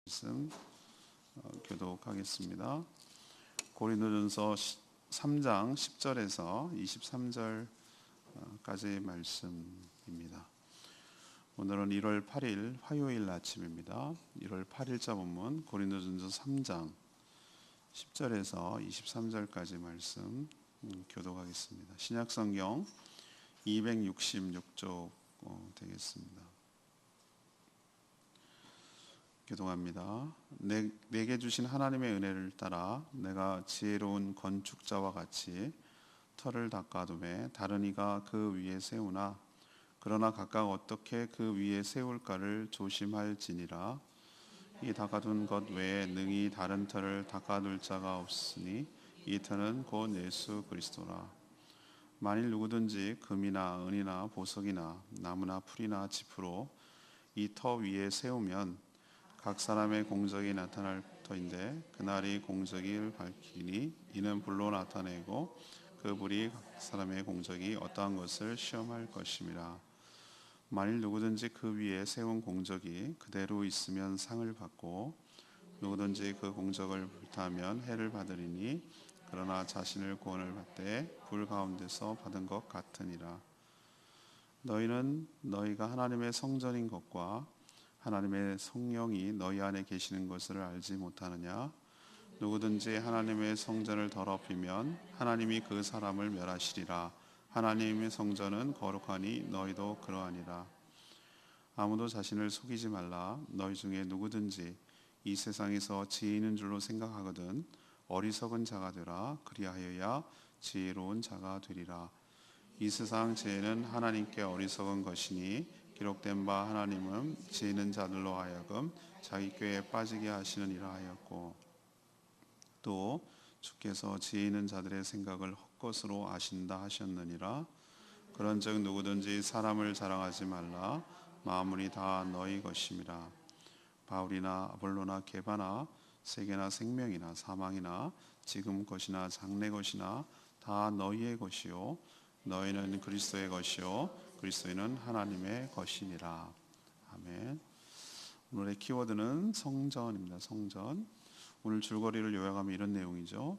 말씀 교독하겠습니다. 고린도전서 3장 10절에서 23절까지의 말씀입니다. 오늘은 1월 8일 화요일 아침입니다. 1월 8일자 본문 고린도전서 3장 10절에서 23절까지 말씀 교독하겠습니다. 신약성경 266쪽 되겠습니다. 교독합니다. 내게 주신 하나님의 은혜를 따라 내가 지혜로운 건축자와 같이 터를 닦아두매 다른 이가 그 위에 세우나 그러나 각각 어떻게 그 위에 세울까를 조심할지니라. 이 닦아둔 것 외에 능히 다른 터를 닦아둘 자가 없으니 이 터는 곧 예수 그리스도라. 만일 누구든지 금이나 은이나 보석이나 나무나 풀이나 짚으로 이 터 위에 세우면 각 사람의 공적이 나타날 터인데 그날이 공적을 밝히니 이는 불로 나타내고 그 불이 각 사람의 공적이 어떠한 것을 시험할 것임이라. 만일 누구든지 그 위에 세운 공적이 그대로 있으면 상을 받고 누구든지 그 공적을 불타면 해를 받으리니 그러나 자신을 구원을 받되 불 가운데서 받은 것 같으니라. 너희는 너희가 하나님의 성전인 것과 하나님의 성령이 너희 안에 계시는 것을 알지 못하느냐? 누구든지 하나님의 성전을 더럽히면 하나님이 그 사람을 멸하시리라. 하나님의 성전은 거룩하니 너희도 그러하니라. 아무도 자신을 속이지 말라. 너희 중에 누구든지 이 세상에서 지혜 있는 줄로 생각하거든 어리석은 자가 되라. 그리하여야 지혜로운 자가 되리라. 이 세상 지혜는 하나님께 어리석은 것이니 기록된 바 하나님은 지혜 있는 자들로 하여금 자기 꾀에 빠지게 하시느니라 하였고 또 주께서 지혜 있는 자들의 생각을 헛것으로 아신다 하셨느니라. 그런즉 누구든지 사람을 자랑하지 말라. 만물이 다 너희 것임이라. 바울이나 아볼로나 게바나 세계나 생명이나 사망이나 지금 것이나 장래 것이나 다 너희의 것이요 너희는 그리스도의 것이요 그리스도는 하나님의 것이니라. 아멘. 오늘의 키워드는 성전입니다. 성전. 오늘 줄거리를 요약하면 이런 내용이죠.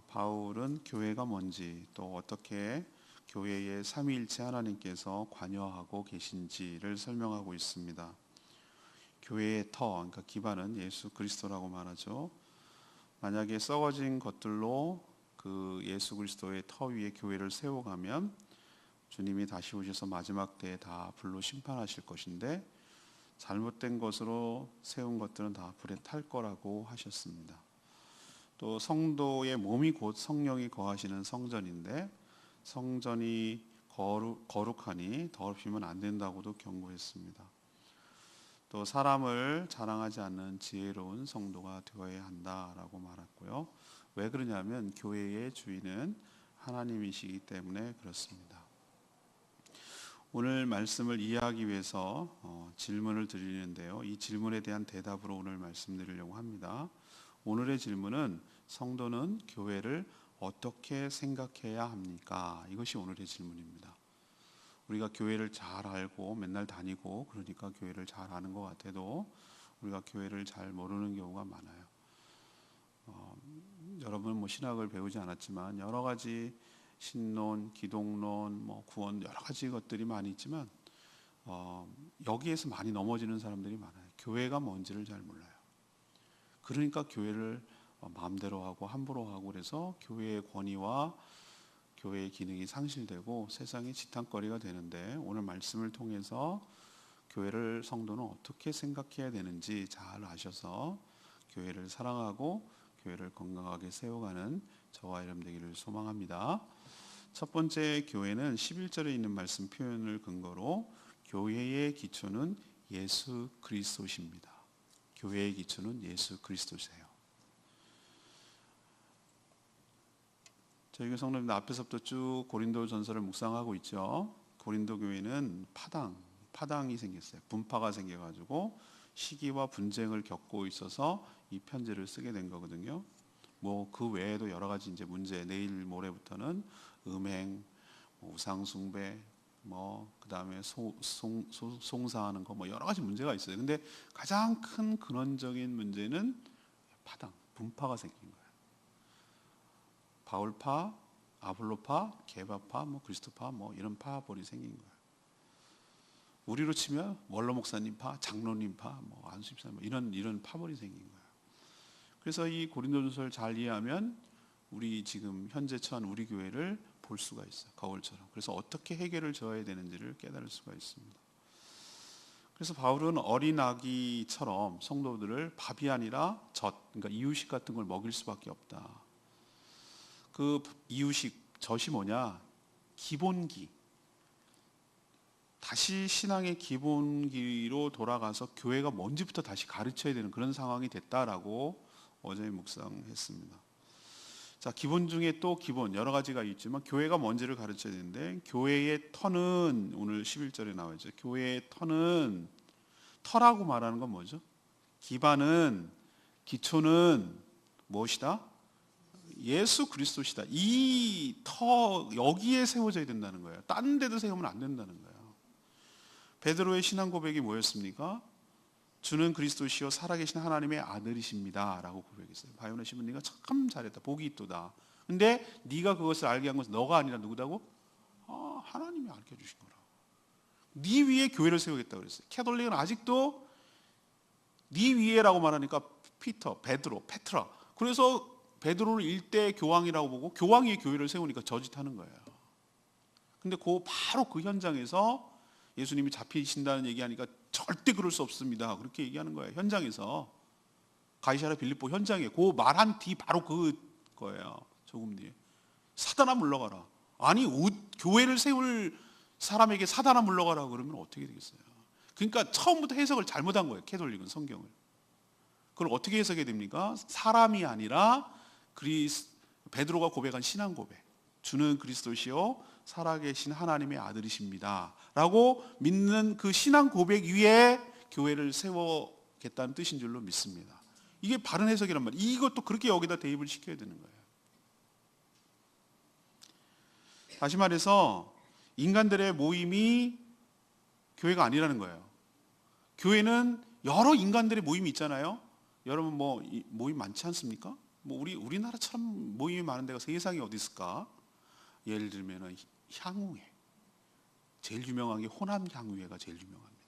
바울은 교회가 뭔지 또 어떻게 교회의 삼위일체 하나님께서 관여하고 계신지를 설명하고 있습니다. 교회의 터, 그러니까 기반은 예수 그리스도라고 말하죠. 만약에 썩어진 것들로 그 예수 그리스도의 터 위에 교회를 세워가면 주님이 다시 오셔서 마지막 때에 다 불로 심판하실 것인데 잘못된 것으로 세운 것들은 다 불에 탈 거라고 하셨습니다. 또 성도의 몸이 곧 성령이 거하시는 성전인데 성전이 거룩하니 더럽히면 안 된다고도 경고했습니다. 또 사람을 자랑하지 않는 지혜로운 성도가 되어야 한다라고 말했고요. 왜 그러냐면 교회의 주인은 하나님이시기 때문에 그렇습니다. 오늘 말씀을 이해하기 위해서 질문을 드리는데요. 이 질문에 대한 대답으로 오늘 말씀드리려고 합니다. 오늘의 질문은 성도는 교회를 어떻게 생각해야 합니까? 이것이 오늘의 질문입니다. 우리가 교회를 잘 알고 맨날 다니고 그러니까 교회를 잘 아는 것 같아도 우리가 교회를 잘 모르는 경우가 많아요. 여러분 신학을 배우지 않았지만 여러 가지 신론, 기독론, 구원 여러 가지 것들이 많이 있지만 여기에서 많이 넘어지는 사람들이 많아요. 교회가 뭔지를 잘 몰라요. 그러니까 교회를 마음대로 하고 함부로 하고 그래서 교회의 권위와 교회의 기능이 상실되고 세상의 지탄거리가 되는데 오늘 말씀을 통해서 교회를 성도는 어떻게 생각해야 되는지 잘 아셔서 교회를 사랑하고 교회를 건강하게 세워가는 저와 여러분 되기를 소망합니다. 첫 번째 교회는 11절에 있는 말씀 표현을 근거로 교회의 기초는 예수 그리스도십니다. 교회의 기초는 예수 그리스도세요. 저희 성도님들 앞에서부터 쭉 고린도 전서를 묵상하고 있죠. 고린도 교회는 파당이 생겼어요. 분파가 생겨가지고 시기와 분쟁을 겪고 있어서 이 편지를 쓰게 된 거거든요. 그 외에도 여러 가지 이제 문제, 내일 모레부터는 음행, 우상 숭배, 뭐 그다음에 송사하는 거 뭐 여러 가지 문제가 있어요. 근데 가장 큰 근원적인 문제는 파당, 분파가 생긴 거예요. 바울파, 아볼로파, 게바파, 뭐 그리스도파, 뭐 이런 파벌이 생긴 거예요. 우리로 치면 원로 목사님파, 장로님파, 뭐 안수집사 뭐 이런 파벌이 생긴 거예요. 그래서 이 고린도전서를 잘 이해하면 우리 지금 현재 처한 우리 교회를 볼 수가 있어요. 거울처럼. 그래서 어떻게 해결을 줘야 되는지를 깨달을 수가 있습니다. 그래서 바울은 어린 아기처럼 성도들을 밥이 아니라 그러니까 이유식 같은 걸 먹일 수밖에 없다. 그 이유식, 젖이 뭐냐? 기본기. 다시 신앙의 기본기로 돌아가서 교회가 뭔지부터 다시 가르쳐야 되는 그런 상황이 됐다라고 어제 묵상했습니다. 자, 기본 중에 또 기본 여러 가지가 있지만 교회가 뭔지를 가르쳐야 되는데, 교회의 터는 오늘 11절에 나와 있죠. 교회의 터는, 터라고 말하는 건 뭐죠? 기반은, 기초는 무엇이다? 예수 그리스도시다. 이 터 여기에 세워져야 된다는 거예요. 딴 데도 세우면 안 된다는 거예요. 베드로의 신앙 고백이 뭐였습니까? 주는 그리스도시요 살아계신 하나님의 아들이십니다 라고 고백했어요. 바요나 시몬 네가 참 잘했다. 복이 있도다. 근데 네가 그것을 알게 한 것은 너가 아니라 누구다고? 하나님이 알려주신 거라고. 네 위에 교회를 세우겠다고 그랬어요. 캐톨릭은 아직도 네 위에라고 말하니까 피터, 베드로, 페트라. 그래서 베드로를 일대 교황이라고 보고 교황 위에 교회를 세우니까 저짓하는 거예요. 근데 바로 그 현장에서 예수님이 잡히신다는 얘기하니까 절대 그럴 수 없습니다. 그렇게 얘기하는 거예요. 현장에서. 가이사랴 빌립보 현장에 그 말한 뒤 바로 그거예요. 조금 뒤에. 사단아 물러가라. 아니 교회를 세울 사람에게 사단아 물러가라 그러면 어떻게 되겠어요? 그러니까 처음부터 해석을 잘못한 거예요. 캐톨릭은 성경을. 그걸 어떻게 해석해야 됩니까? 사람이 아니라 베드로가 고백한 신앙 고백. 주는 그리스도시요 살아계신 하나님의 아들이십니다 라고 믿는 그 신앙 고백 위에 교회를 세우겠다는 뜻인 줄로 믿습니다. 이게 바른 해석이란 말이에요. 이것도 그렇게 여기다 대입을 시켜야 되는 거예요. 다시 말해서 인간들의 모임이 교회가 아니라는 거예요. 교회는 여러 인간들의 모임이 있잖아요. 여러분 뭐 모임 많지 않습니까? 뭐 우리나라처럼 모임이 많은 데가 세상에 어디 있을까? 예를 들면은 향후회, 제일 유명한 게 호남 향후회가 제일 유명합니다.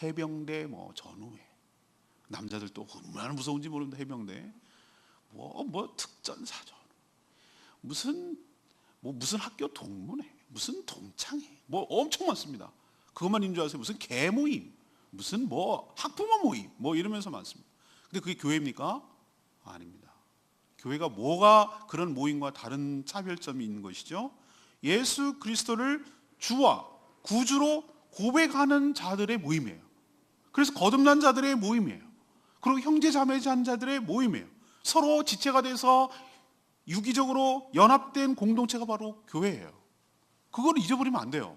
해병대 뭐 전후회, 남자들 또 얼마나 무서운지 모릅니다. 해병대 뭐 특전사전, 무슨 학교 동문회, 무슨 동창회, 뭐 엄청 많습니다. 그것만 있는 줄 아세요? 무슨 개모임, 무슨 뭐 학부모 모임, 뭐 이러면서 많습니다. 근데 그게 교회입니까? 아닙니다. 교회가 뭐가 그런 모임과 다른 차별점이 있는 것이죠? 예수 그리스도를 주와 구주로 고백하는 자들의 모임이에요. 그래서 거듭난 자들의 모임이에요. 그리고 형제 자매자들의 모임이에요. 서로 지체가 돼서 유기적으로 연합된 공동체가 바로 교회예요. 그걸 잊어버리면 안 돼요.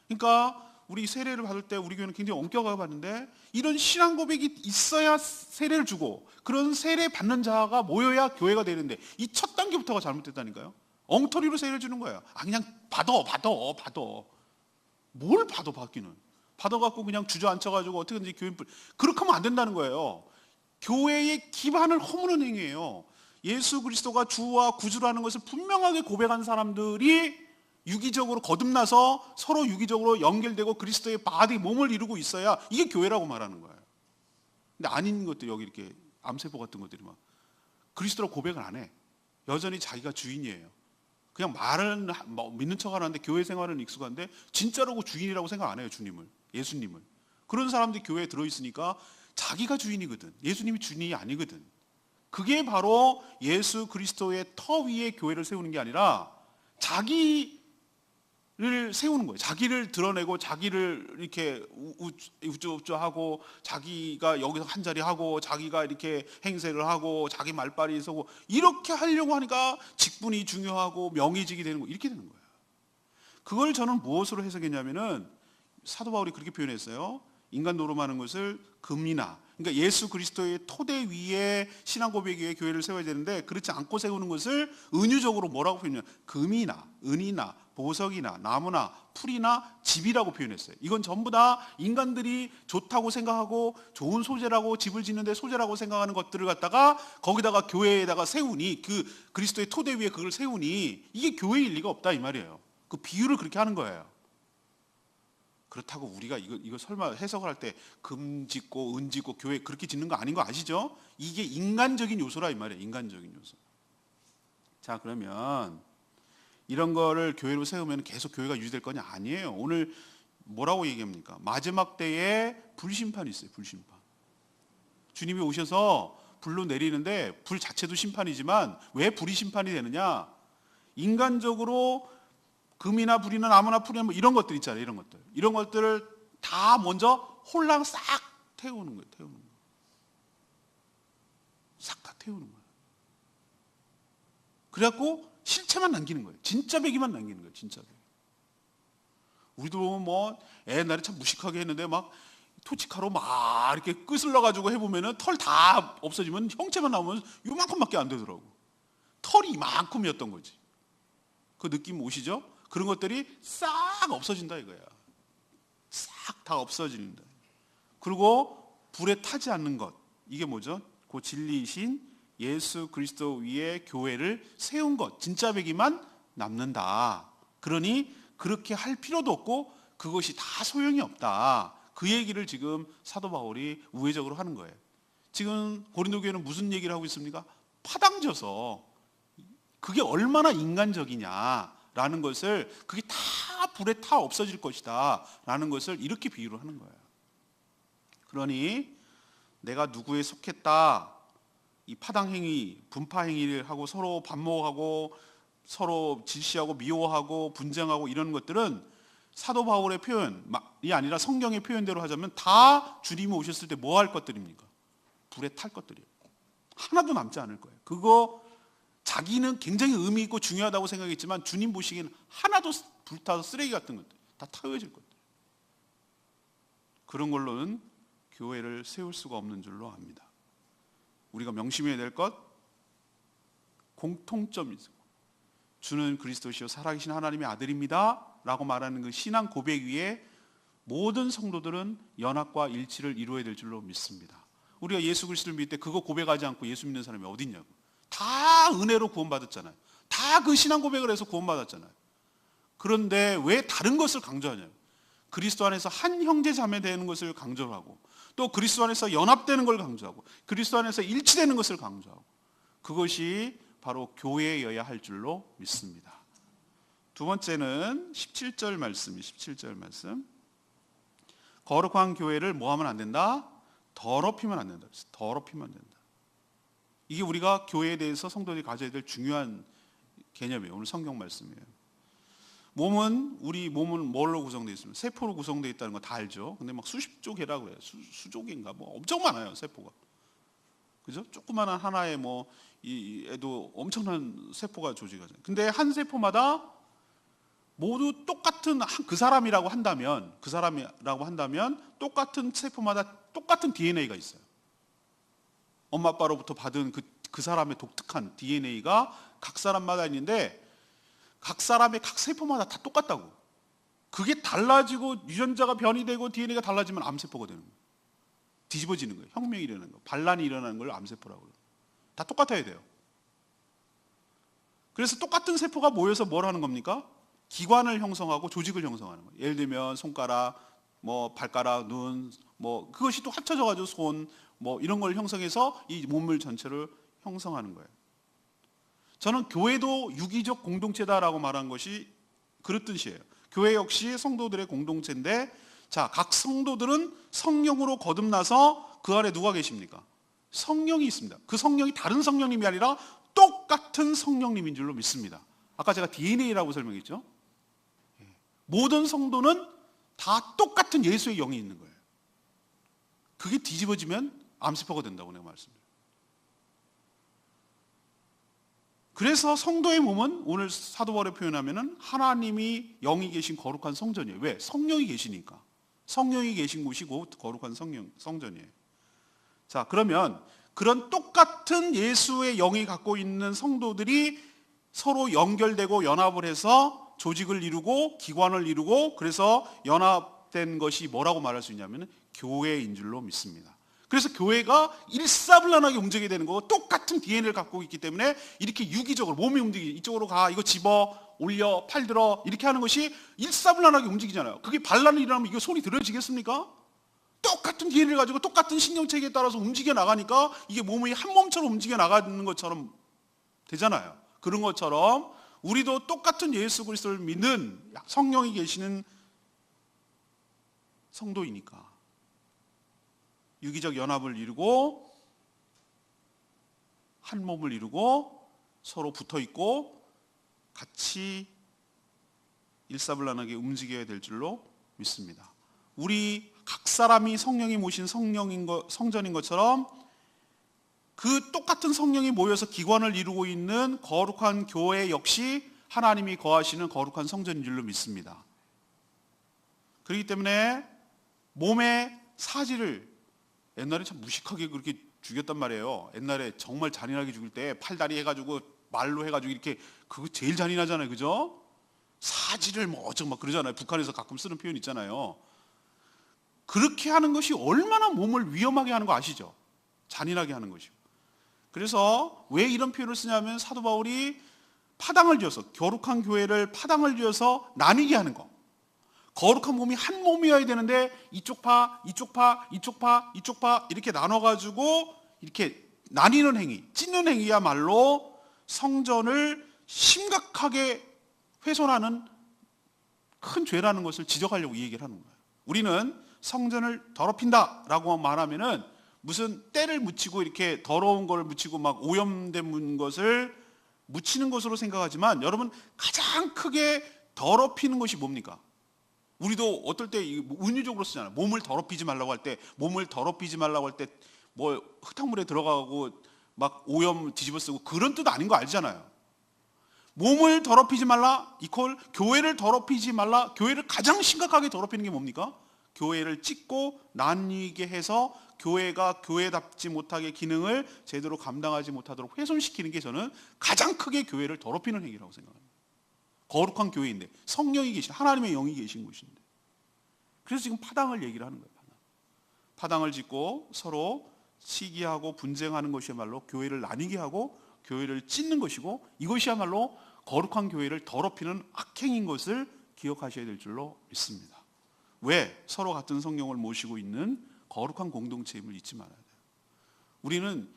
그러니까 우리 세례를 받을 때 우리 교회는 굉장히 엄격하게 받는데, 이런 신앙 고백이 있어야 세례를 주고 그런 세례 받는 자가 모여야 교회가 되는데 이 첫 단계부터가 잘못됐다니까요. 엉터리로 세례를 주는 거예요. 그냥 받아. 뭘 받기는. 받아갖고 그냥 주저앉혀가지고 어떻게든지 교회 그렇게 하면 안 된다는 거예요. 교회의 기반을 허무는 행위예요. 예수 그리스도가 주와 구주라는 것을 분명하게 고백한 사람들이 유기적으로 거듭나서 서로 유기적으로 연결되고 그리스도의 바디 몸을 이루고 있어야 이게 교회라고 말하는 거예요. 근데 아닌 것들, 여기 이렇게 암세포 같은 것들이 막 그리스도라고 고백을 안 해. 여전히 자기가 주인이에요. 그냥 말은 믿는 척 하는데 교회 생활은 익숙한데 진짜로 주인이라고 생각 안 해요. 주님을, 예수님을. 그런 사람들이 교회에 들어있으니까 자기가 주인이거든. 예수님이 주인이 아니거든. 그게 바로 예수 그리스도의 터 위에 교회를 세우는 게 아니라 자기를 세우는 거예요. 자기를 드러내고 자기를 이렇게 우쭈우쭈하고 자기가 여기서 한 자리 하고 자기가 이렇게 행세를 하고 자기 말빨이 서고 이렇게 하려고 하니까 직분이 중요하고 명예직이 되는 거, 이렇게 되는 거예요. 그걸 저는 무엇으로 해석했냐면은 사도 바울이 그렇게 표현했어요. 인간 노름하는 것을 금이나 그러니까 예수 그리스도의 토대 위에 신앙 고백 위에 교회를 세워야 되는데 그렇지 않고 세우는 것을 은유적으로 뭐라고 표현해요? 금이나 은이나 보석이나 나무나 풀이나 집이라고 표현했어요. 이건 전부 다 인간들이 좋다고 생각하고 좋은 소재라고 집을 짓는데 소재라고 생각하는 것들을 갖다가 거기다가 교회에다가 세우니 그 그리스도의 토대 위에 그걸 세우니 이게 교회일 리가 없다 이 말이에요. 그 비유를 그렇게 하는 거예요. 그렇다고 우리가 이거 설마 해석을 할 때 금 짓고 은 짓고 교회 그렇게 짓는 거 아닌 거 아시죠? 이게 인간적인 요소라 이 말이에요. 인간적인 요소. 자, 그러면 이런 거를 교회로 세우면 계속 교회가 유지될 거냐? 아니에요. 오늘 뭐라고 얘기합니까? 마지막 때에 불심판이 있어요. 불심판. 주님이 오셔서 불로 내리는데 불 자체도 심판이지만 왜 불이 심판이 되느냐? 인간적으로 금이나 불이나 나무나 풀이나 뭐 이런 것들 있잖아요. 이런 것들을 다 먼저 홀랑 싹 태우는 거예요. 태우는 거. 싹 다 태우는 거예요. 그래갖고 실체만 남기는 거예요. 진짜 배기만 남기는 거예요. 진짜 배기. 우리도 보면 뭐 옛날에 참 무식하게 했는데 막 토치카로 막 이렇게 끝을 넣어가지고 해보면은 털 다 없어지면 형체만 나오면 요만큼밖에 안 되더라고. 털이 이만큼이었던 거지. 그 느낌 오시죠? 그런 것들이 싹 없어진다 이거야. 싹 다 없어진다. 그리고 불에 타지 않는 것. 이게 뭐죠? 그 진리이신 예수 그리스도 위에 교회를 세운 것. 진짜 배기만 남는다. 그러니 그렇게 할 필요도 없고 그것이 다 소용이 없다. 그 얘기를 지금 사도 바울이 우회적으로 하는 거예요. 지금 고린도 교회는 무슨 얘기를 하고 있습니까? 파당져서 그게 얼마나 인간적이냐라는 것을 그게 다 불에 타 없어질 것이다 라는 것을 이렇게 비유를 하는 거예요. 그러니 내가 누구에 속했다 이 파당행위, 분파행위를 하고 서로 반목하고 서로 질시하고 미워하고 분쟁하고 이런 것들은 사도 바울의 표현이 아니라 성경의 표현대로 하자면 다 주님이 오셨을 때 뭐 할 것들입니까? 불에 탈 것들이에요. 하나도 남지 않을 거예요. 그거 자기는 굉장히 의미 있고 중요하다고 생각했지만 주님 보시기에는 하나도 불타서 쓰레기 같은 것들 다 타워질 것들. 그런 걸로는 교회를 세울 수가 없는 줄로 압니다. 우리가 명심해야 될 것 공통점이 있어요. 주는 그리스도시요 살아계신 하나님의 아들입니다 라고 말하는 그 신앙 고백 위에 모든 성도들은 연합과 일치를 이루어야 될 줄로 믿습니다. 우리가 예수 그리스도를 믿을 때 그거 고백하지 않고 예수 믿는 사람이 어디 있냐고. 다 은혜로 구원받았잖아요. 다 그 신앙 고백을 해서 구원받았잖아요. 그런데 왜 다른 것을 강조하냐고. 그리스도 안에서 한 형제 자매 되는 것을 강조하고 또 그리스도 안에서 연합되는 걸 강조하고 그리스도 안에서 일치되는 것을 강조하고 그것이 바로 교회여야 할 줄로 믿습니다. 두 번째는 17절 말씀이 17절 말씀. 거룩한 교회를 뭐 하면 안 된다? 더럽히면 안 된다. 더럽히면 안 된다. 이게 우리가 교회에 대해서 성도들이 가져야 될 중요한 개념이에요. 오늘 성경 말씀이에요. 우리 몸은 뭘로 구성되어 있습니까? 세포로 구성되어 있다는 거 다 알죠. 근데 막 수십 조개라고 그래요. 수조개인가 뭐 엄청 많아요, 세포가. 그죠? 조그마한 하나에 뭐 애도 엄청난 세포가 조직하잖아요. 근데 한 세포마다 모두 똑같은 그 사람이라고 한다면 똑같은 세포마다 똑같은 DNA가 있어요. 엄마 아빠로부터 받은 그 사람의 독특한 DNA가 각 사람마다 있는데 각 사람의 각 세포마다 다 똑같다고. 그게 달라지고 유전자가 변이 되고 DNA가 달라지면 암세포가 되는 거예요. 뒤집어지는 거예요. 혁명이 일어나는 거예요. 반란이 일어나는 걸 암세포라고 그래요. 다 똑같아야 돼요. 그래서 똑같은 세포가 모여서 뭘 하는 겁니까? 기관을 형성하고 조직을 형성하는 거예요. 예를 들면 손가락, 뭐 발가락, 눈, 뭐 그것이 또 합쳐져 가지고 손, 뭐 이런 걸 형성해서 이 몸을 전체를 형성하는 거예요. 저는 교회도 유기적 공동체다라고 말한 것이 그런 뜻이에요. 교회 역시 성도들의 공동체인데 자, 각 성도들은 성령으로 거듭나서 그 안에 누가 계십니까? 성령이 있습니다. 그 성령이 다른 성령님이 아니라 똑같은 성령님인 줄로 믿습니다. 아까 제가 DNA라고 설명했죠. 모든 성도는 다 똑같은 예수의 영이 있는 거예요. 그게 뒤집어지면 암세포가 된다고 내가 말씀드려요. 그래서 성도의 몸은 오늘 사도 바울이 표현하면은 하나님이 영이 계신 거룩한 성전이에요. 왜? 성령이 계시니까. 성령이 계신 곳이 곧 거룩한 성전이에요. 자, 그러면 그런 똑같은 예수의 영이 갖고 있는 성도들이 서로 연결되고 연합을 해서 조직을 이루고 기관을 이루고 그래서 연합된 것이 뭐라고 말할 수 있냐면 교회인 줄로 믿습니다. 그래서 교회가 일사불란하게 움직이게 되는 거고 똑같은 DNA를 갖고 있기 때문에 이렇게 유기적으로 몸이 움직이지, 이쪽으로 가, 이거 집어, 올려, 팔 들어 이렇게 하는 것이 일사불란하게 움직이잖아요. 그게 반란이 일어나면 이거 손이 들어지겠습니까? 똑같은 DNA를 가지고 똑같은 신경체계에 따라서 움직여 나가니까 이게 몸이 한 몸처럼 움직여 나가는 것처럼 되잖아요. 그런 것처럼 우리도 똑같은 예수 그리스도를 믿는 성령이 계시는 성도이니까 유기적 연합을 이루고 한 몸을 이루고 서로 붙어 있고 같이 일사불란하게 움직여야 될 줄로 믿습니다. 우리 각 사람이 성령이 모신 성전인 것처럼 그 똑같은 성령이 모여서 기관을 이루고 있는 거룩한 교회 역시 하나님이 거하시는 거룩한 성전인 줄로 믿습니다. 그렇기 때문에 몸의 사지를 옛날에 참 무식하게 그렇게 죽였단 말이에요. 옛날에 정말 잔인하게 죽일 때 팔다리 해가지고 말로 해가지고 이렇게 그거 제일 잔인하잖아요, 그죠? 사지를 뭐 어쩌고 막 그러잖아요. 북한에서 가끔 쓰는 표현 있잖아요. 그렇게 하는 것이 얼마나 몸을 위험하게 하는 거 아시죠? 잔인하게 하는 것이고. 그래서 왜 이런 표현을 쓰냐면 사도 바울이 파당을 지어서 거룩한 교회를 파당을 지어서 나뉘게 하는 거. 거룩한 몸이 한 몸이어야 되는데 이쪽 파, 이쪽 파, 이쪽 파, 이쪽 파 이렇게 나눠가지고 이렇게 나뉘는 행위, 찢는 행위야말로 성전을 심각하게 훼손하는 큰 죄라는 것을 지적하려고 이 얘기를 하는 거예요. 우리는 성전을 더럽힌다라고 말하면은 무슨 때를 묻히고 이렇게 더러운 걸 묻히고 막 오염된 것을 묻히는 것으로 생각하지만 여러분 가장 크게 더럽히는 것이 뭡니까? 우리도 어떨 때 은유적으로 쓰잖아요. 몸을 더럽히지 말라고 할 때, 몸을 더럽히지 말라고 할 때 뭐 흙탕물에 들어가고 막 오염 뒤집어 쓰고 그런 뜻 아닌 거 알잖아요. 몸을 더럽히지 말라 이퀄 교회를 더럽히지 말라. 교회를 가장 심각하게 더럽히는 게 뭡니까? 교회를 찢고 나뉘게 해서 교회가 교회답지 못하게 기능을 제대로 감당하지 못하도록 훼손시키는 게 저는 가장 크게 교회를 더럽히는 행위라고 생각합니다. 거룩한 교회인데 성령이 계신 하나님의 영이 계신 곳인데 그래서 지금 파당을 얘기를 하는 거예요. 파당을 짓고 서로 시기하고 분쟁하는 것이야말로 교회를 나뉘게 하고 교회를 찢는 것이고 이것이야말로 거룩한 교회를 더럽히는 악행인 것을 기억하셔야 될 줄로 믿습니다. 왜? 서로 같은 성령을 모시고 있는 거룩한 공동체임을 잊지 말아야 돼요. 우리는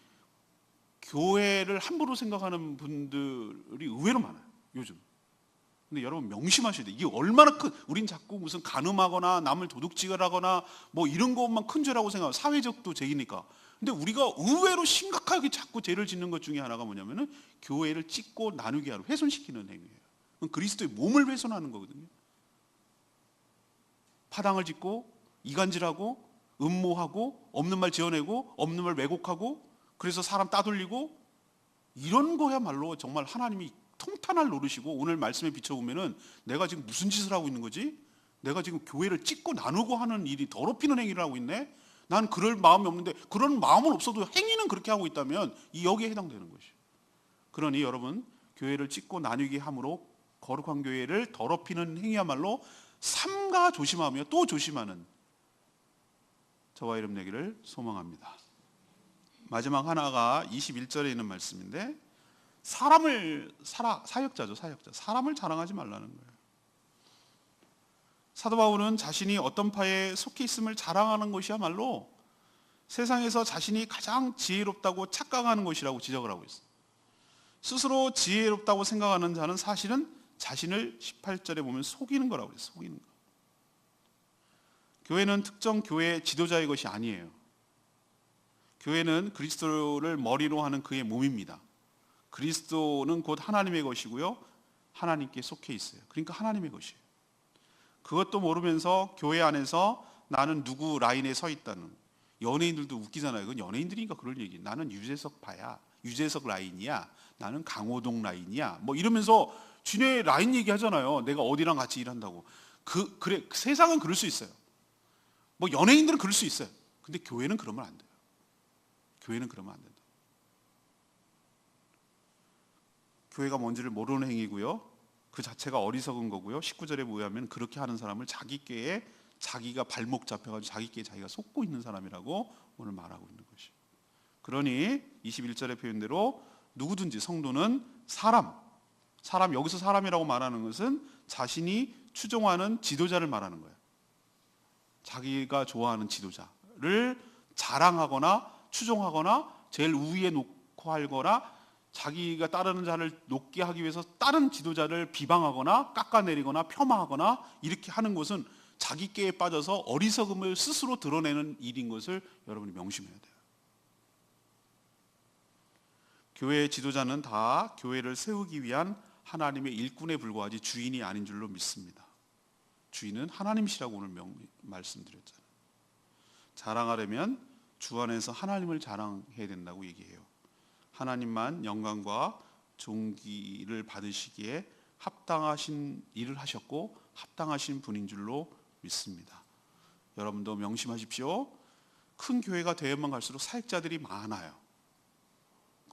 교회를 함부로 생각하는 분들이 의외로 많아요, 요즘. 근데 여러분 명심하셔야 돼요. 이게 얼마나 큰, 우린 자꾸 무슨 간음하거나 남을 도둑질하거나 뭐 이런 것만 큰 죄라고 생각하고 사회적도 죄이니까. 근데 우리가 의외로 심각하게 자꾸 죄를 짓는 것 중에 하나가 뭐냐면은 교회를 찢고 나누게 하는, 훼손시키는 행위예요. 그건 그리스도의 몸을 훼손하는 거거든요. 파당을 짓고 이간질하고 음모하고 없는 말 지어내고 없는 말 왜곡하고 그래서 사람 따돌리고 이런 거야말로 정말 하나님이 통탄할 노릇이고 오늘 말씀에 비춰보면은 내가 지금 무슨 짓을 하고 있는 거지? 내가 지금 교회를 찢고 나누고 하는 일이 더럽히는 행위를 하고 있네? 난 그럴 마음이 없는데 그런 마음은 없어도 행위는 그렇게 하고 있다면 이 여기에 해당되는 것이에요. 그러니 여러분 교회를 찢고 나누게 함으로 거룩한 교회를 더럽히는 행위야말로 삼가 조심하며 또 조심하는 저와 여러분 되기를 소망합니다. 마지막 하나가 21절에 있는 말씀인데 사역자죠. 사람을 자랑하지 말라는 거예요. 사도 바울은 자신이 어떤 파에 속해 있음을 자랑하는 것이야말로 세상에서 자신이 가장 지혜롭다고 착각하는 것이라고 지적을 하고 있어요. 스스로 지혜롭다고 생각하는 자는 사실은 자신을 18절에 보면 속이는 거라고 그랬어요. 속이는 거. 교회는 특정 교회의 지도자의 것이 아니에요. 교회는 그리스도를 머리로 하는 그의 몸입니다. 그리스도는 곧 하나님의 것이고요. 하나님께 속해 있어요. 그러니까 하나님의 것이에요. 그것도 모르면서 교회 안에서 나는 누구 라인에 서 있다는, 연예인들도 웃기잖아요. 그건 연예인들이니까 그럴 얘기. 나는 유재석 파야. 유재석 라인이야. 나는 강호동 라인이야. 뭐 이러면서 지네 라인 얘기하잖아요. 내가 어디랑 같이 일한다고. 그래 세상은 그럴 수 있어요. 뭐 연예인들은 그럴 수 있어요. 근데 교회는 그러면 안 돼요. 교회는 그러면 안 된다. 교회가 뭔지를 모르는 행위고요. 그 자체가 어리석은 거고요. 19절에 뭐냐면 그렇게 하는 사람을 자기 꾀에 자기가 발목 잡혀가지고 자기 꾀에 자기가 속고 있는 사람이라고 오늘 말하고 있는 것이. 그러니 21절의 표현대로 누구든지 성도는 사람 여기서 사람이라고 말하는 것은 자신이 추종하는 지도자를 말하는 거예요. 자기가 좋아하는 지도자를 자랑하거나 추종하거나 제일 우위에 놓고 하거나 자기가 따르는 자를 높게 하기 위해서 다른 지도자를 비방하거나 깎아내리거나 폄하하거나 이렇게 하는 것은 자기 꾀에 빠져서 어리석음을 스스로 드러내는 일인 것을 여러분이 명심해야 돼요. 교회의 지도자는 다 교회를 세우기 위한 하나님의 일꾼에 불과하지 주인이 아닌 줄로 믿습니다. 주인은 하나님이시라고 오늘 말씀드렸잖아요. 자랑하려면 주 안에서 하나님을 자랑해야 된다고 얘기해요. 하나님만 영광과 존귀를 받으시기에 합당하신 일을 하셨고 합당하신 분인 줄로 믿습니다. 여러분도 명심하십시오. 큰 교회가 되어만 갈수록 사역자들이 많아요.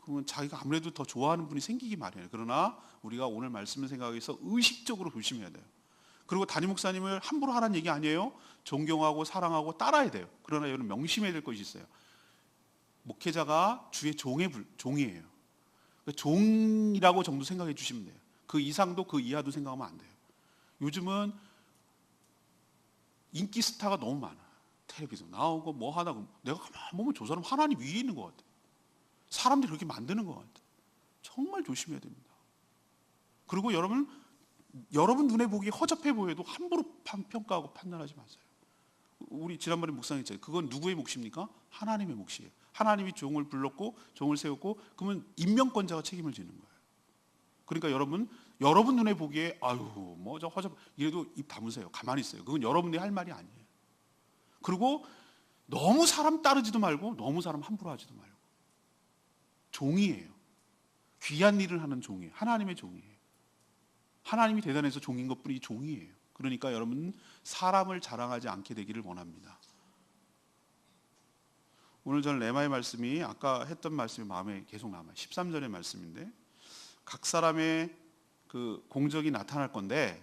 그러면 자기가 아무래도 더 좋아하는 분이 생기기 마련이에요. 그러나 우리가 오늘 말씀을 생각해서 의식적으로 조심해야 돼요. 그리고 담임 목사님을 함부로 하라는 얘기 아니에요. 존경하고 사랑하고 따라야 돼요. 그러나 여러분 명심해야 될 것이 있어요. 목회자가 주의 종이에요. 종이라고 정도 생각해 주시면 돼요. 그 이상도 그 이하도 생각하면 안 돼요. 요즘은 인기 스타가 너무 많아. 텔레비전 나오고 뭐 하다 내가 가만히 보면 저 사람 하나님 위에 있는 것 같아. 사람들이 그렇게 만드는 것 같아. 정말 조심해야 됩니다. 그리고 여러분 눈에 보기 허접해 보여도 함부로 평가하고 판단하지 마세요. 우리 지난번에 묵상했잖아요. 그건 누구의 몫입니까? 하나님의 몫이에요. 하나님이 종을 불렀고 종을 세웠고 그러면 임명권자가 책임을 지는 거예요. 그러니까 여러분 눈에 보기에 아유 뭐 저 허접 이래도 입 다무세요. 가만히 있어요. 그건 여러분이 할 말이 아니에요. 그리고 너무 사람 따르지도 말고 너무 사람 함부로 하지도 말고 종이에요. 귀한 일을 하는 종이에요. 하나님의 종이에요. 하나님이 대단해서 종인 것뿐이 종이에요. 그러니까 여러분 사람을 자랑하지 않게 되기를 원합니다. 오늘 저는 레마의 말씀이 아까 했던 말씀이 마음에 계속 남아요. 13절의 말씀인데 각 사람의 그 공적이 나타날 건데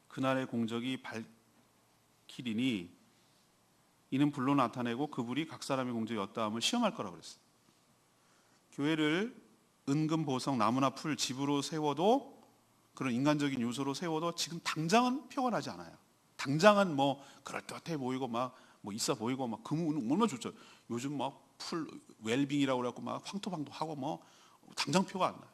그날의 공적이 밝히리니 이는 불로 나타내고 그 불이 각 사람의 공적이 어떠함을 시험할 거라고 그랬어요. 교회를 은금, 보석, 나무나 풀, 집으로 세워도 그런 인간적인 요소로 세워도 지금 당장은 표가 나지 않아요. 당장은 뭐 그럴듯해 보이고 막 뭐 있어 보이고 막 금은 얼마나 좋죠. 요즘 막 풀 웰빙이라고 그래갖고 막 황토방도 하고 뭐 당장 표가 안 나요.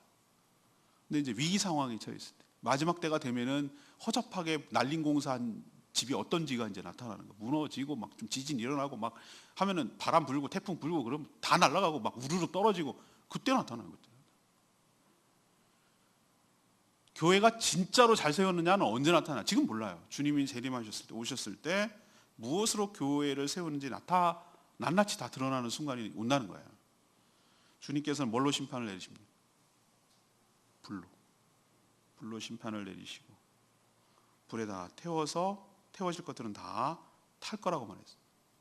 근데 이제 위기 상황에 처했을 때 마지막 때가 되면은 허접하게 날린 공사한 집이 어떤지가 이제 나타나는 거. 무너지고 막 좀 지진 일어나고 막 하면은 바람 불고 태풍 불고 그러면 다 날아가고 막 우르르 떨어지고 그때 나타나는 거죠. 교회가 진짜로 잘 세웠느냐는 언제 나타나? 지금 몰라요. 주님이 재림하셨을 때 오셨을 때 무엇으로 교회를 세우는지 낱낱이 다 드러나는 순간이 온다는 거예요. 주님께서는 뭘로 심판을 내리십니까? 불로 심판을 내리시고 불에 다 태워질 것들은 다 탈 거라고 말했어요.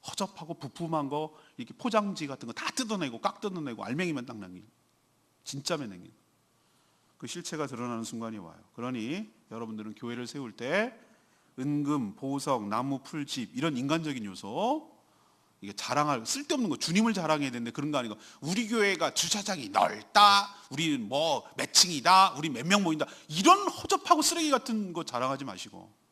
허접하고 부품한 거 이렇게 포장지 같은 거 다 뜯어내고 깍 뜯어내고 알맹이만 딱 남기는 진짜면 남기는 그 실체가 드러나는 순간이 와요. 그러니 여러분들은 교회를 세울 때 은금, 보석, 나무, 풀, 집 이런 인간적인 요소 이게 자랑할 쓸데없는 거 주님을 자랑해야 되는데 그런 거 아니고 우리 교회가 주차장이 넓다, 우리는 뭐 몇 층이다, 우리 몇 명 모인다 이런 허접하고 쓰레기 같은 거 자랑하지 마시고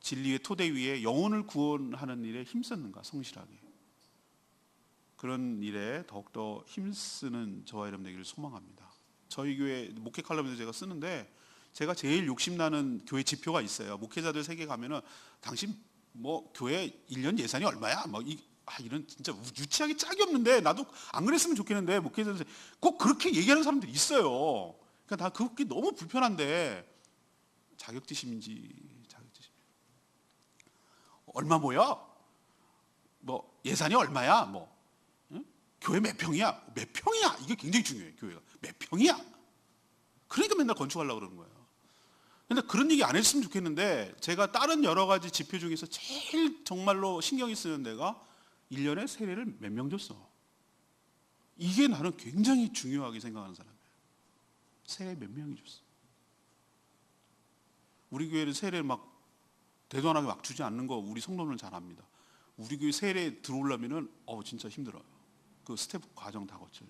진리의 토대 위에 영혼을 구원하는 일에 힘쓰는가 성실하게 그런 일에 더욱더 힘쓰는 저와 여러분 되기를 소망합니다. 저희 교회 목회 칼럼에도 제가 쓰는데 제가 제일 욕심나는 교회 지표가 있어요. 목회자들 세계 가면은 당신 뭐 교회 1년 예산이 얼마야? 뭐 이런 진짜 유치하게 짝이 없는데 나도 안 그랬으면 좋겠는데 목회자들 꼭 그렇게 얘기하는 사람들이 있어요. 그러니까 다 그게 너무 불편한데 자격지심인지 얼마 모여? 뭐 예산이 얼마야? 뭐 응? 교회 몇 평이야? 몇 평이야? 이게 굉장히 중요해요. 교회가 몇 평이야? 그러니까 맨날 건축하려고 그러는 거예요. 근데 그런 얘기 안 했으면 좋겠는데 제가 다른 여러 가지 지표 중에서 제일 정말로 신경이 쓰는 데가 1년에 세례를 몇 명 줬어? 이게 나는 굉장히 중요하게 생각하는 사람이에요. 세례 몇 명이 줬어? 우리 교회는 세례 막 대단하게 막 주지 않는 거 우리 성도는 잘 압니다. 우리 교회 세례 들어오려면은 진짜 힘들어요. 그 스텝 과정 다 거쳐요.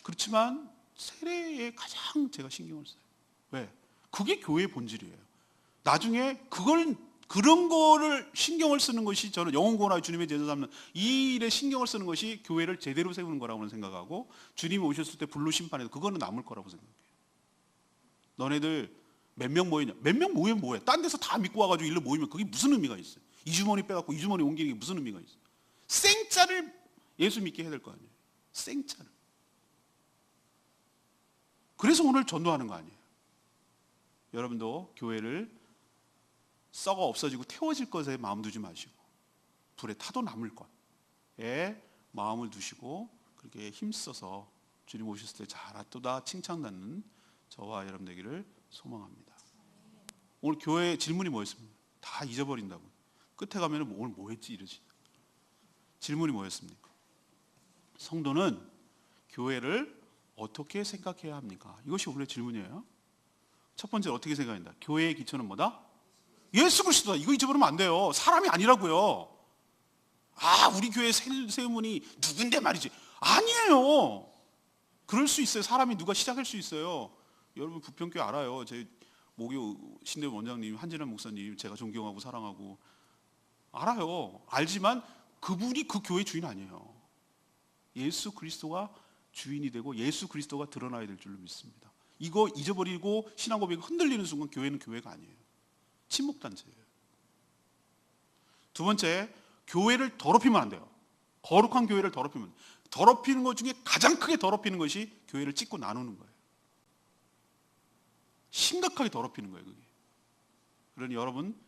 그렇지만 세례에 가장 제가 신경을 써요. 왜? 그게 교회의 본질이에요. 나중에 그런 거를 신경을 쓰는 것이, 저는 영혼 구원하여 주님의 제자 삼는 이 일에 신경을 쓰는 것이 교회를 제대로 세우는 거라고 생각하고, 주님이 오셨을 때 불로 심판해도 그거는 남을 거라고 생각해요. 너네들 몇 명 모이냐? 몇 명 모이면 뭐해? 딴 데서 다 믿고 와가지고 일로 모이면 그게 무슨 의미가 있어요? 이 주머니 빼갖고 이 주머니 옮기는 게 무슨 의미가 있어요? 생짜를 예수 믿게 해야 될 거 아니에요. 생짜를. 그래서 오늘 전도하는 거 아니에요. 여러분도 교회를 썩어 없어지고 태워질 것에 마음 두지 마시고, 불에 타도 남을 것에 마음을 두시고 그렇게 힘써서 주님 오셨을 때 잘하도다 칭찬받는 저와 여러분 되기를 소망합니다. 오늘 교회 질문이 뭐였습니까? 다 잊어버린다고. 끝에 가면 오늘 뭐 했지 이러지. 질문이 뭐였습니까? 성도는 교회를 어떻게 생각해야 합니까? 이것이 오늘의 질문이에요. 첫 번째, 어떻게 생각한다? 교회의 기초는 뭐다? 예수 그리스도다. 이거 잊어버리면 안 돼요. 사람이 아니라고요. 우리 교회 세우문이 누군데 말이지. 아니에요. 그럴 수 있어요. 사람이 누가 시작할 수 있어요. 여러분 부평교회 알아요. 제 모교 신대 원장님, 한진환 목사님 제가 존경하고 사랑하고 알아요. 알지만 그분이 그 교회 주인 아니에요. 예수 그리스도가 주인이 되고 예수 그리스도가 드러나야 될 줄로 믿습니다. 이거 잊어버리고 신앙 고백이 흔들리는 순간 교회는 교회가 아니에요. 침묵단체예요. 두 번째, 교회를 더럽히면 안 돼요. 거룩한 교회를 더럽히는 것 중에 가장 크게 더럽히는 것이 교회를 찢고 나누는 거예요. 심각하게 더럽히는 거예요, 그게. 그러니 여러분,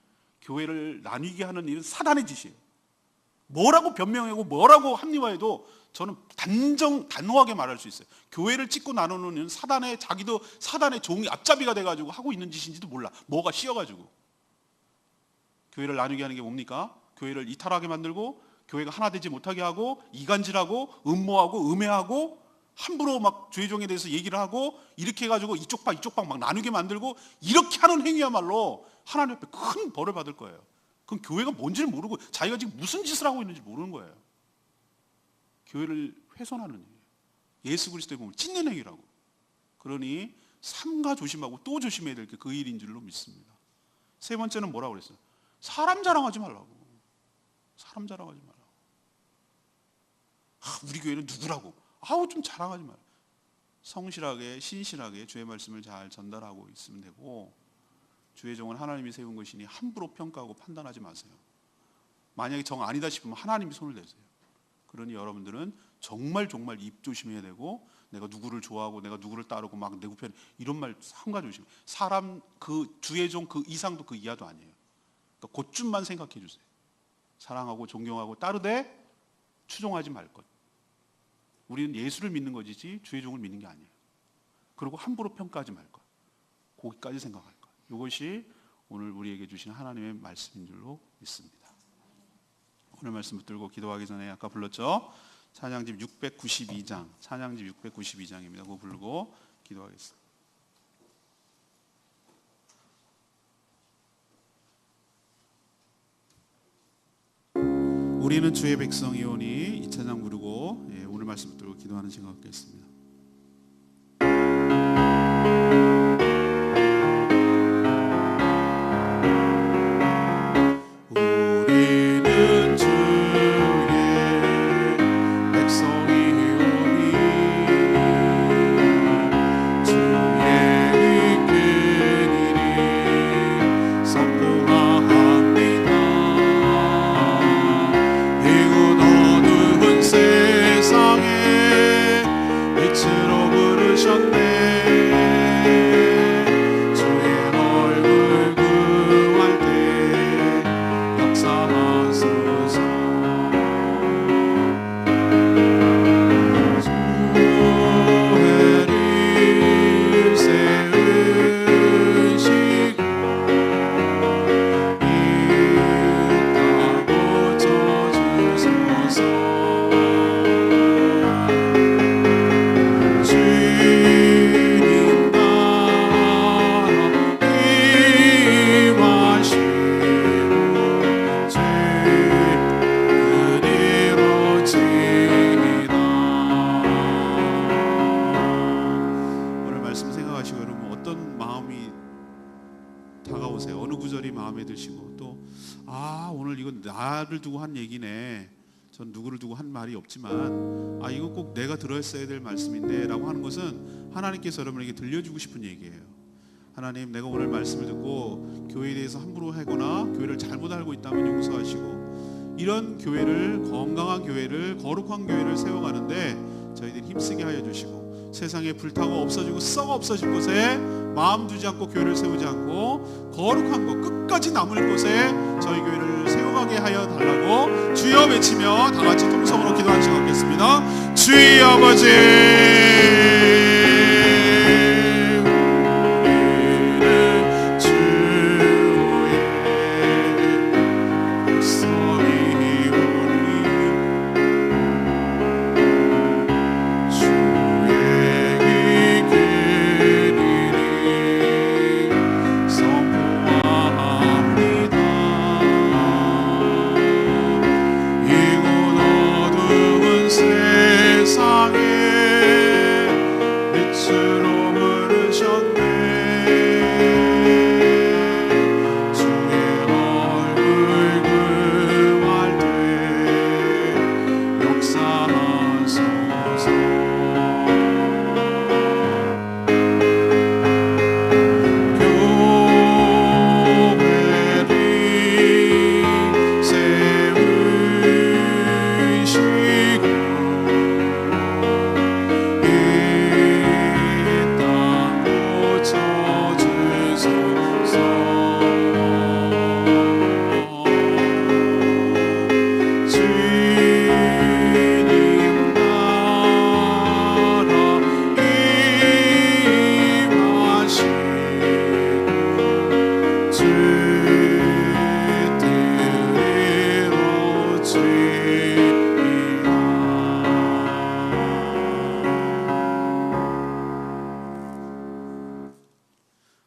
교회를 나뉘게 하는 일은 사단의 짓이에요. 뭐라고 변명하고 뭐라고 합리화해도 저는 단호하게 말할 수 있어요. 교회를 찢고 나누는 일은 자기도 사단의 종이 앞잡이가 돼가지고 하고 있는 짓인지도 몰라. 뭐가 씌어가지고. 교회를 나누게 하는 게 뭡니까? 교회를 이탈하게 만들고, 교회가 하나 되지 못하게 하고, 이간질하고, 음모하고, 음해하고, 함부로 막 죄종에 대해서 얘기를 하고, 이렇게 해가지고 이쪽 방 막 나누게 만들고, 이렇게 하는 행위야말로 하나님 앞에 큰 벌을 받을 거예요. 그건 교회가 뭔지를 모르고 자기가 지금 무슨 짓을 하고 있는지 모르는 거예요. 교회를 훼손하는 행위, 예수 그리스도의 몸을 찢는 행위라고. 그러니 삼가 조심하고 또 조심해야 될 게 그 일인 줄로 믿습니다. 세 번째는 뭐라고 그랬어요? 사람 자랑하지 말라고. 사람 자랑하지 말라고. 우리 교회는 누구라고. 좀 자랑하지 말라고. 성실하게 신실하게 주의 말씀을 잘 전달하고 있으면 되고, 주의 종은 하나님이 세운 것이니 함부로 평가하고 판단하지 마세요. 만약에 정 아니다 싶으면 하나님이 손을 대세요. 그러니 여러분들은 정말 입 조심해야 되고, 내가 누구를 좋아하고 내가 누구를 따르고 막 내 편 이런 말 삼가 조심. 사람 그 주의 종 그 이상도 그 이하도 아니에요. 그러니까 그쯤만 생각해 주세요. 사랑하고 존경하고 따르되 추종하지 말 것. 우리는 예수를 믿는 것이지 주의 종을 믿는 게 아니에요. 그리고 함부로 평가하지 말 것. 거기까지 생각할 것. 이것이 오늘 우리에게 주신 하나님의 말씀인 줄로 믿습니다. 오늘 말씀 붙들고 기도하기 전에 아까 불렀죠? 찬양집 692장, 찬양집 692장입니다. 그거 부르고 기도하겠습니다. 우리는 주의 백성이오니 이 찬양 부르고 오늘 말씀 붙들고 기도하는 시간 갖겠습니다. 다가오세요. 어느 구절이 마음에 드시고 또 오늘 이건 나를 두고 한 얘기네. 전 누구를 두고 한 말이 없지만 이거 꼭 내가 들었어야 될 말씀인데 라고 하는 것은 하나님께서 여러분에게 들려주고 싶은 얘기예요. 하나님, 내가 오늘 말씀을 듣고 교회에 대해서 함부로 하거나 교회를 잘못 알고 있다면 용서하시고, 이런 교회를, 건강한 교회를, 거룩한 교회를 세워가는데 저희들이 힘쓰게 하여 주시고, 세상에 불타고 없어지고 썩어 없어질 곳에 마음 두지 않고 교회를 세우지 않고 거룩한 것, 끝까지 남을 곳에 저희 교회를 세워가게 하여 달라고 주여 외치며 다 같이 통성으로 기도한 시간 갖겠습니다. 주의 아버지,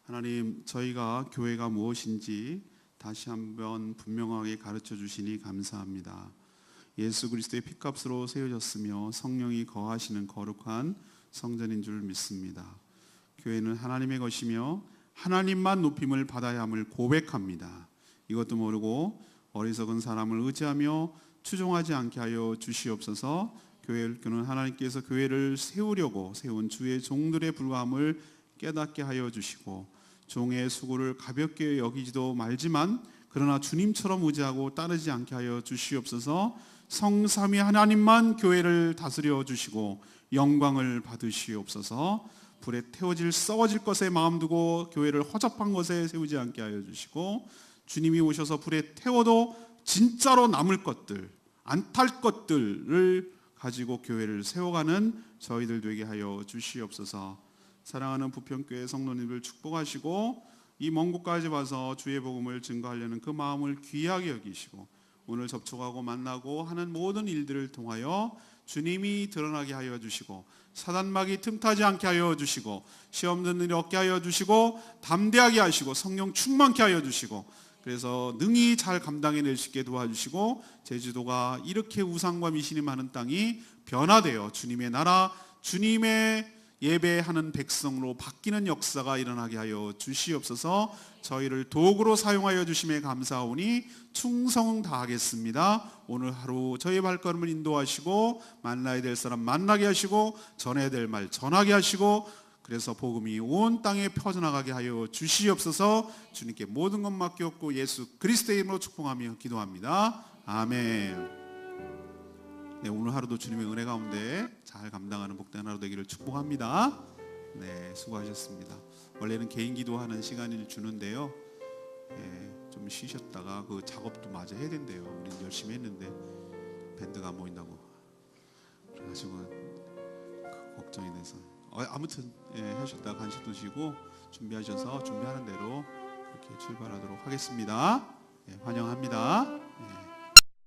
하나님, 저희가 교회가 무엇인지 다시 한번 분명하게 가르쳐 주시니 감사합니다. 예수 그리스도의 피값으로 세워졌으며 성령이 거하시는 거룩한 성전인 줄 믿습니다. 교회는 하나님의 것이며 하나님만 높임을 받아야 함을 고백합니다. 이것도 모르고 어리석은 사람을 의지하며 추종하지 않게 하여 주시옵소서. 교회는 하나님께서 교회를 세우려고 세운 주의 종들의 불과함을 깨닫게 하여 주시고, 종의 수고를 가볍게 여기지도 말지만 그러나 주님처럼 의지하고 따르지 않게 하여 주시옵소서. 성삼위 하나님만 교회를 다스려 주시고 영광을 받으시옵소서. 불에 태워질 썩어질 것에 마음 두고 교회를 허접한 것에 세우지 않게 하여 주시고, 주님이 오셔서 불에 태워도 진짜로 남을 것들, 안 탈 것들을 가지고 교회를 세워가는 저희들 되게 하여 주시옵소서. 사랑하는 부평교회 성도님들 축복하시고, 이 먼 곳까지 와서 주의 복음을 증거하려는 그 마음을 귀하게 여기시고, 오늘 접촉하고 만나고 하는 모든 일들을 통하여 주님이 드러나게 하여 주시고, 사단막이 틈타지 않게 하여 주시고, 시험 드는 일이 없게 하여 주시고, 담대하게 하시고 성령 충만케 하여 주시고, 그래서 능히 잘 감당해낼 수 있게 도와주시고, 제주도가 이렇게 우상과 미신이 많은 땅이 변화되어 주님의 나라, 주님의 예배하는 백성으로 바뀌는 역사가 일어나게 하여 주시옵소서. 저희를 도구로 사용하여 주심에 감사하오니 충성 다하겠습니다. 오늘 하루 저희 발걸음을 인도하시고, 만나야 될 사람 만나게 하시고, 전해야 될 말 전하게 하시고, 그래서 복음이 온 땅에 퍼져나가게 하여 주시옵소서. 주님께 모든 것 맡겼고 예수 그리스도의 이름으로 축복하며 기도합니다. 아멘. 네, 오늘 하루도 주님의 은혜 가운데 잘 감당하는 복된 하루 되기를 축복합니다. 네, 수고하셨습니다. 원래는 개인 기도하는 시간을 주는데요, 좀 쉬셨다가 그 작업도 마저 해야 된대요. 우린 열심히 했는데 밴드가 안 모인다고 그래가지고 걱정이 돼서 아무튼 하셨다가 간식 드시고 준비하셔서 준비하는 대로 이렇게 출발하도록 하겠습니다. 환영합니다.